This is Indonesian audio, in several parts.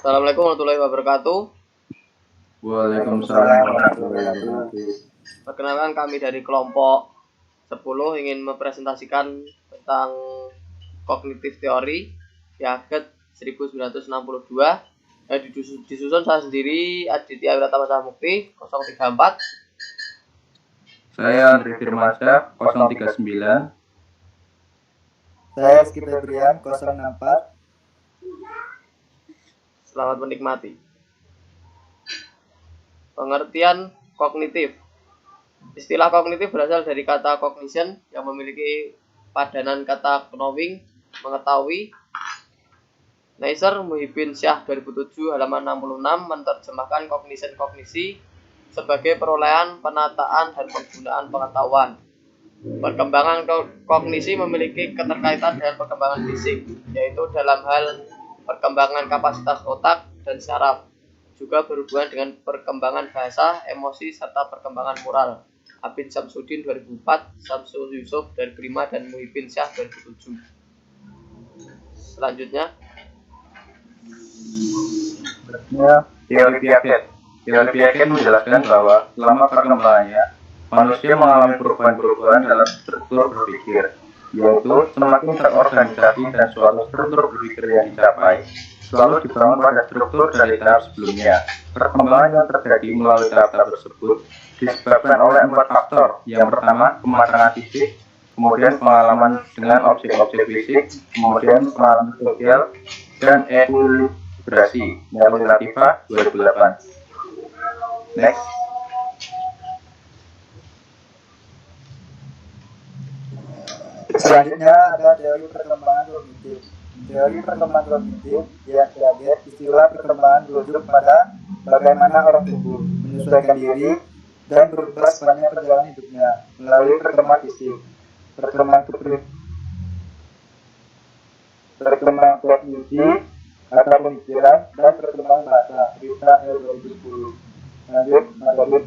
Assalamualaikum warahmatullahi wabarakatuh. Waalaikumsalam warahmatullahi wabarakatuh. Perkenalkan, kami dari kelompok 10 ingin mempresentasikan tentang kognitif teori Piaget 1962. Disusun saya sendiri, Aditya Wiratama Samukti 034. Saya Andri Firmansyah 039. Saya Rizky Febrian 064. Selamat menikmati. Pengertian kognitif. Istilah kognitif berasal dari kata cognition yang memiliki padanan kata knowing, mengetahui. Neisser Muhyiddin Syah 2007 halaman 66 menerjemahkan cognition kognisi sebagai perolehan, penataan, dan penggunaan pengetahuan. Perkembangan kognisi memiliki keterkaitan dengan perkembangan fisik, yaitu dalam hal perkembangan kapasitas otak dan syaraf, juga berhubungan dengan perkembangan bahasa, emosi, serta perkembangan moral. Abid Syamsuddin 2004, Syamsul Yusuf 2005, dan Muhyiddin Syah 2007. Selanjutnya, teori Piaget. Teori Piaget menjelaskan bahwa selama perkembangannya, manusia mengalami perubahan-perubahan dalam struktur berpikir, yaitu semakin terorganisasi dan suatu struktur berpikir yang dicapai selalu dibangun pada struktur dari tahap sebelumnya. Perkembangan yang terjadi melalui tahap tersebut disebabkan oleh 4 faktor. Yang pertama, kematangan fisik, kemudian pengalaman dengan objek-objek fisik, kemudian pengalaman sosial, dan ekuilibrasi. Nelo Latifah 2008. Next. Selanjutnya ada teori perkembangan kognitif. Teori perkembangan kognitif yang Piaget istilah perkembangan merujuk pada bagaimana orang tumbuh, menyesuaikan diri, dan berubah sepanjang perjalanan hidupnya melalui perkembangan fisik, perkembangan kognisi atau pemikiran, dan perkembangan bahasa. Rita L 2010. Lanjut, Mas.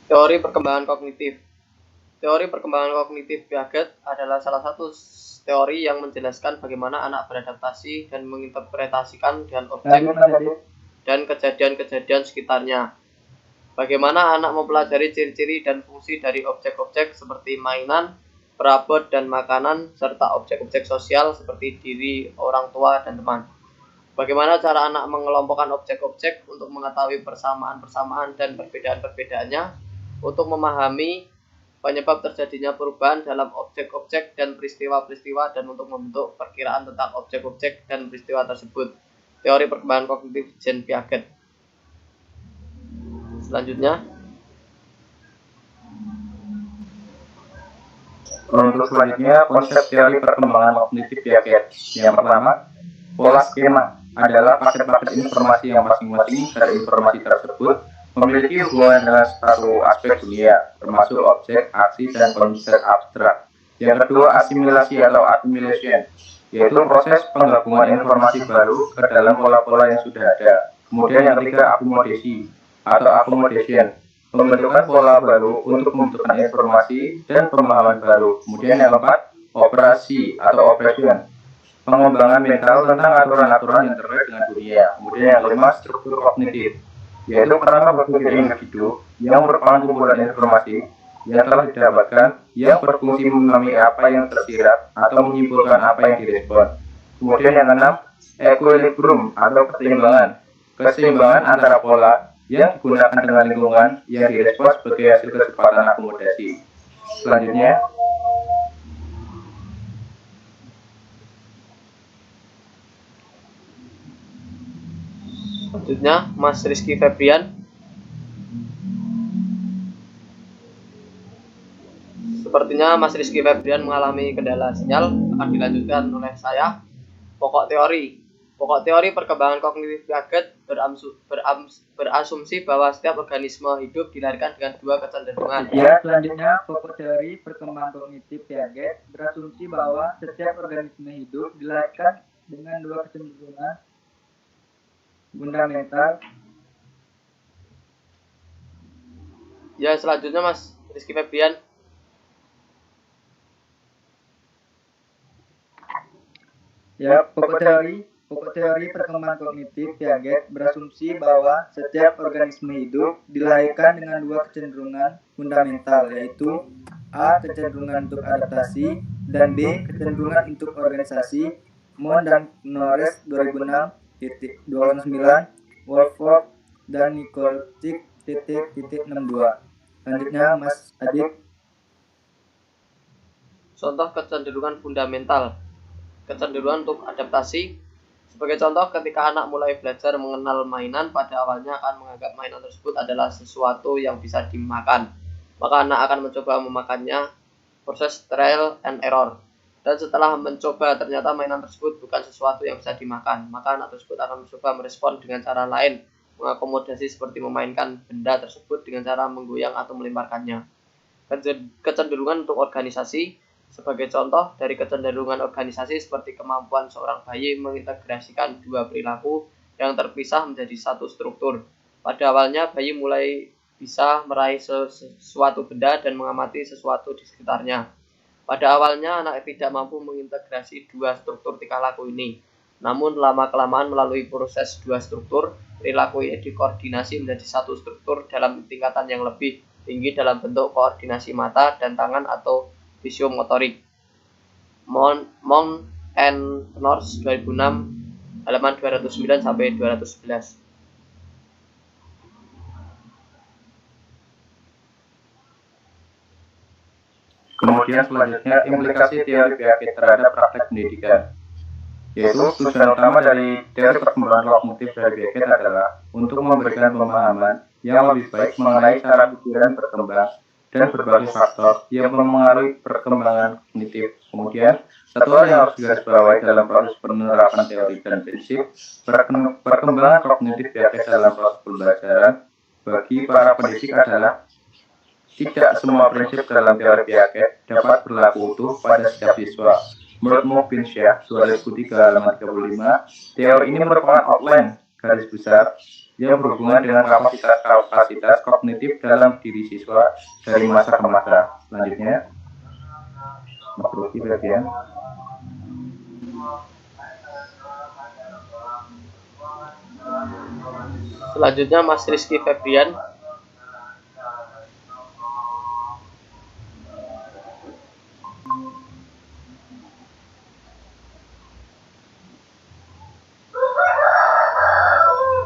teori perkembangan kognitif. Teori perkembangan kognitif Piaget adalah salah satu teori yang menjelaskan bagaimana anak beradaptasi dan menginterpretasikan dengan objek dan kejadian-kejadian sekitarnya. Bagaimana anak mempelajari ciri-ciri dan fungsi dari objek-objek seperti mainan, perabot dan makanan, serta objek-objek sosial seperti diri, orang tua, dan teman. Bagaimana cara anak mengelompokkan objek-objek untuk mengetahui persamaan-persamaan dan perbedaan-perbedaannya, untuk memahami penyebab terjadinya perubahan dalam objek-objek dan peristiwa-peristiwa, dan untuk membentuk perkiraan tentang objek-objek dan peristiwa tersebut. Teori perkembangan kognitif Jean Piaget. Selanjutnya, untuk selanjutnya, konsep teori perkembangan kognitif Piaget. Yang pertama, pola skema adalah paket-paket informasi yang masing-masing dari informasi tersebut memiliki hubungan dengan satu aspek dunia, termasuk objek, aksi, dan konsep abstrak. Yang kedua, asimilasi atau assimilation, yaitu proses penggabungan informasi baru ke dalam pola-pola yang sudah ada. Kemudian yang ketiga, akomodasi atau accommodation, pembentukan pola baru untuk membentukkan informasi dan pemahaman baru. Kemudian yang keempat, operasi atau operation, pengembangan mental tentang aturan-aturan yang terkait dengan dunia. Kemudian yang kelima, struktur kognitif, yaitu kerangka berpikir individu yang merupakan kumpulan informasi yang telah didapatkan yang berfungsi memahami apa yang tersirat atau menyimpulkan apa yang direspon. Kemudian yang keenam, equilibrium atau keseimbangan antara pola yang digunakan dengan lingkungan yang direspon sebagai hasil kecepatan akomodasi. Selanjutnya, Mas Rizky Febrian. Sepertinya Mas Rizky Febrian mengalami kendala sinyal. Akan dilanjutkan oleh saya. Pokok teori perkembangan kognitif Piaget berasumsi bahwa setiap organisme hidup dilahirkan dengan dua kecenderungan. Ya, selanjutnya pokok teori perkembangan kognitif Piaget berasumsi bahwa setiap organisme hidup dilahirkan dengan dua kecenderungan fundamental. Ya, selanjutnya Mas Rizky Febrian. Ya, pokok teori perkembangan kognitif Piaget berasumsi bahwa setiap organisme hidup dilahirkan dengan dua kecenderungan fundamental, yaitu A. Kecenderungan untuk adaptasi, dan B. Kecenderungan untuk organisasi. Mon dan Knores 2006.29, Wolford dan Nikolcik .62. Selanjutnya Mas Adit. Contoh kecenderungan fundamental. Kecenderungan untuk adaptasi. Sebagai contoh, ketika anak mulai belajar mengenal mainan, pada awalnya akan menganggap mainan tersebut adalah sesuatu yang bisa dimakan. Maka anak akan mencoba memakannya, proses trial and error. Dan setelah mencoba ternyata mainan tersebut bukan sesuatu yang bisa dimakan, maka anak tersebut akan mencoba merespon dengan cara lain, mengakomodasi seperti memainkan benda tersebut dengan cara menggoyang atau melemparkannya. Kecenderungan untuk organisasi. Sebagai contoh dari kecenderungan organisasi seperti kemampuan seorang bayi mengintegrasikan dua perilaku yang terpisah menjadi satu struktur. Pada awalnya bayi mulai bisa meraih sesuatu benda dan mengamati sesuatu di sekitarnya. Pada awalnya anak tidak mampu mengintegrasi dua struktur tingkah laku ini. Namun lama-kelamaan melalui proses dua struktur, perilaku ini dikoordinasi menjadi satu struktur dalam tingkatan yang lebih tinggi dalam bentuk koordinasi mata dan tangan atau fisiomotorik. Monk and Knors 2006 halaman 209 sampai 211. Kemudian selanjutnya implikasi teori Piaget terhadap praktek pendidikan. Yaitu tujuan utama dari teori perkembangan kognitif dari Piaget adalah untuk memberikan pemahaman yang lebih baik mengenai cara pikiran berkembang dan berbagai faktor yang mempengaruhi perkembangan kognitif. Kemudian, satu hal yang harus digarisbawahi dalam proses penerapan teori dan prinsip perkembangan kognitif Piaget dalam proses pembelajaran bagi para pendidik adalah tidak semua prinsip dalam teori Piaget dapat berlaku utuh pada setiap siswa. Menurut Mobinsya 2003 halaman 35, teori ini merupakan outline garis besar yang berhubungan dengan kapasitas kognitif dalam diri siswa dari masa ke masa. Selanjutnya, Mas Ruki bagian. Selanjutnya Mas Rizky Febrian.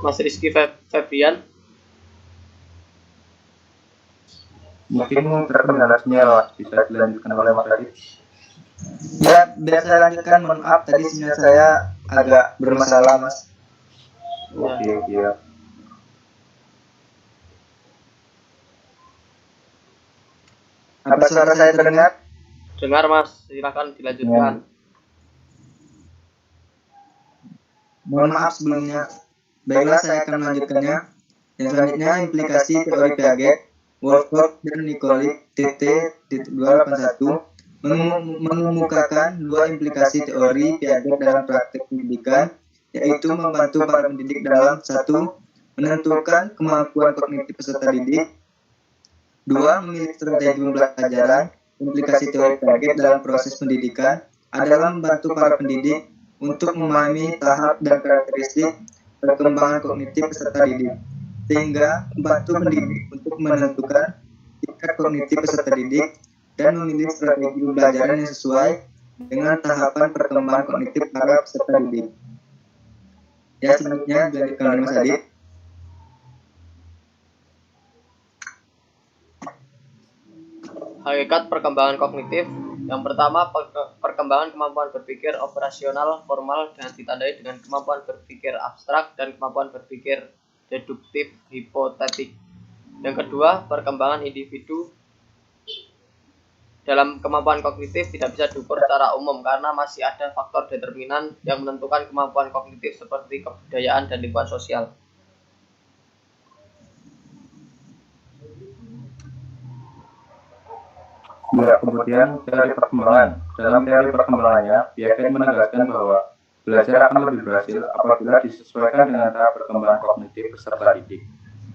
Mas Rizky Febrian. Mungkin terkendala sinyal, bisa dilanjutkan oleh Mas Adit. Ya, biar saya lanjutkan. Mohon maaf, tadi sinyal saya agak bermasalah, Mas. Oke, ya. Apa suara saya terdengar? Dengar, Mas. Silakan dilanjutkan. Mohon maaf sebelumnya. Baiklah, saya akan melanjutkannya. Yang selanjutnya, implikasi teori Piaget, Wolford dan Nikolic TT.281 mengemukakan dua implikasi teori Piaget dalam praktek pendidikan, yaitu membantu para pendidik dalam 1. Menentukan kemampuan kognitif peserta didik, 2. Memilih strategi pembelajaran. Implikasi teori Piaget dalam proses pendidikan adalah membantu para pendidik untuk memahami tahap dan karakteristik perkembangan kognitif peserta didik, sehingga membantu pendidik untuk menentukan tingkat kognitif peserta didik dan memilih strategi pembelajaran yang sesuai dengan tahapan perkembangan kognitif para peserta didik. Ya, selanjutnya dilanjutkan oleh Mas Adit. Hakikat perkembangan kognitif. Yang pertama, perkembangan kemampuan berpikir operasional formal dengan ditandai dengan kemampuan berpikir abstrak dan kemampuan berpikir deduktif hipotetik. Yang kedua, perkembangan individu. Dalam kemampuan kognitif tidak bisa diukur secara umum karena masih ada faktor determinan yang menentukan kemampuan kognitif seperti kebudayaan dan lingkungan sosial. Ya, kemudian teori perkembangan. Dalam teori perkembangannya, Piaget menegaskan bahwa belajar akan lebih berhasil apabila disesuaikan dengan tahap perkembangan kognitif peserta didik.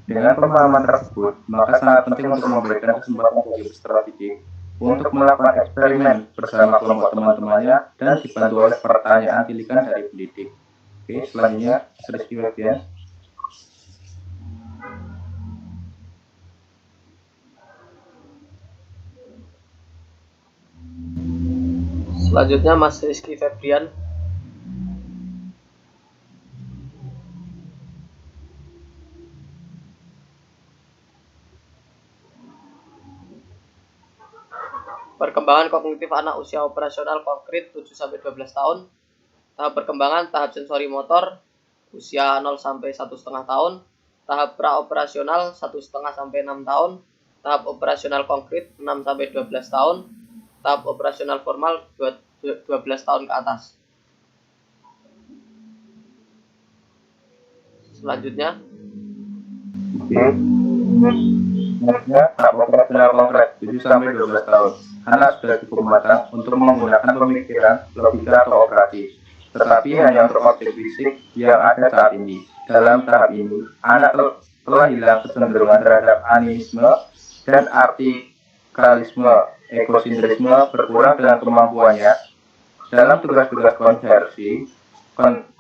Dengan pemahaman tersebut, maka sangat penting untuk memberikan kesempatan bagi peserta didik untuk melakukan eksperimen bersama kelompok teman-temannya dan dibantu oleh pertanyaan pilihan dari pendidik. Oke, selanjutnya Rizky Febrian. Selanjutnya Mas Rizky Febrian. Perkembangan kognitif anak usia operasional konkret 7-12 tahun. Tahap perkembangan tahap sensori motor usia 0-1,5 tahun. Tahap praoperasional 1,5-6 tahun. Tahap operasional konkret 6-12 tahun. Tahap operasional formal 12 tahun ke atas. Selanjutnya tahap operasional konkret 7-12 tahun. Anak sudah cukup matang untuk menggunakan pemikiran, logika, atau operasi, tetapi hanya untuk objek fisik yang ada saat ini. Dalam tahap ini, anak telah hilang kecenderungan terhadap animisme dan artikalisme, ekosintrisme berkurang dengan kemampuannya dalam tugas-tugas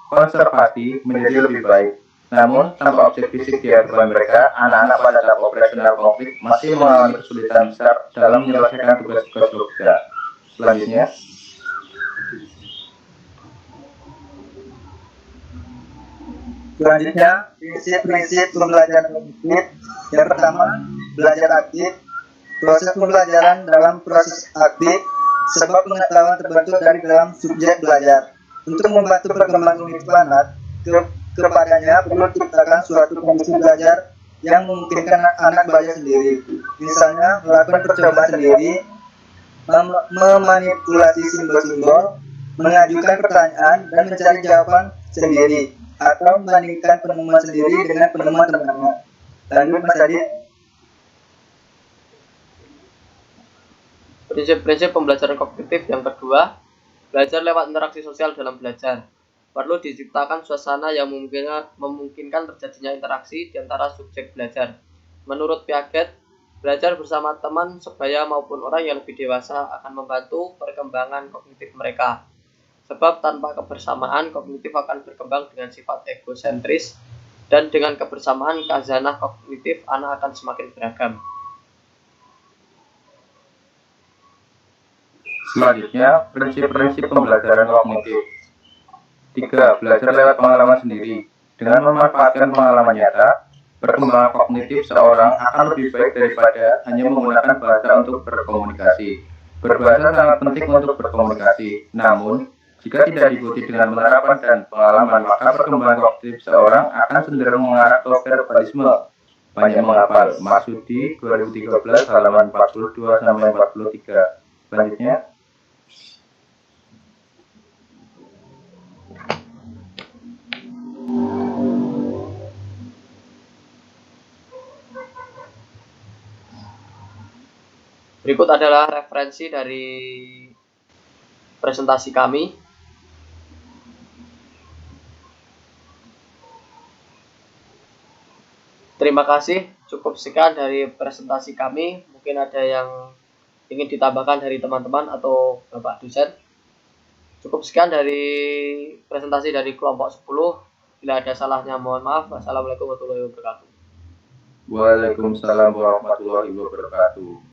konservasi menjadi lebih baik. Namun, tanpa objek fisik di hadapan mereka, anak-anak pada tahap operasional konflik masih mengalami kesulitan besar dalam menyelesaikan tugas-tugas logika. Selanjutnya, prinsip-prinsip pembelajaran kognitif. Yang pertama, belajar aktif. Proses pembelajaran dalam proses aktif, sebab pengetahuan terbentuk dari dalam subjek belajar. Untuk membantu perkembangan kognitif anak, kepadanya perlu diciptakan suatu kondisi belajar yang memungkinkan anak belajar sendiri. Misalnya, melakukan percobaan sendiri, memanipulasi simbol-simbol, mengajukan pertanyaan, dan mencari jawaban sendiri, atau membandingkan penemuan sendiri dengan penemuan temannya. Lanjut, Mas Adit. prinsip-prinsip pembelajaran kognitif yang kedua, belajar lewat interaksi sosial dalam belajar. Perlu diciptakan suasana yang memungkinkan terjadinya interaksi di antara subjek belajar. Menurut Piaget, belajar bersama teman sebaya maupun orang yang lebih dewasa akan membantu perkembangan kognitif mereka. Sebab tanpa kebersamaan, kognitif akan berkembang dengan sifat egosentris, dan dengan kebersamaan khazanah kognitif anak akan semakin beragam. selanjutnya prinsip-prinsip pembelajaran kognitif. 3. Belajar lewat pengalaman sendiri. Dengan memanfaatkan pengalaman nyata, perkembangan kognitif seorang akan lebih baik daripada hanya menggunakan bahasa untuk berkomunikasi. Berbahasa sangat penting untuk berkomunikasi, namun jika tidak diikuti dengan penerapan dan pengalaman, maka perkembangan kognitif seorang akan cenderung mengarah ke verbalisme. Banyak menghafal. Marsudi 2013 halaman 42-43. Selanjutnya, Berikut adalah referensi dari presentasi kami. Terima kasih, cukup sekian dari presentasi kami. Mungkin ada yang ingin ditambahkan dari teman-teman atau Bapak dosen. Cukup sekian dari presentasi dari kelompok 10. Bila ada salahnya mohon maaf. Wassalamualaikum warahmatullahi wabarakatuh. Waalaikumsalam warahmatullahi wabarakatuh.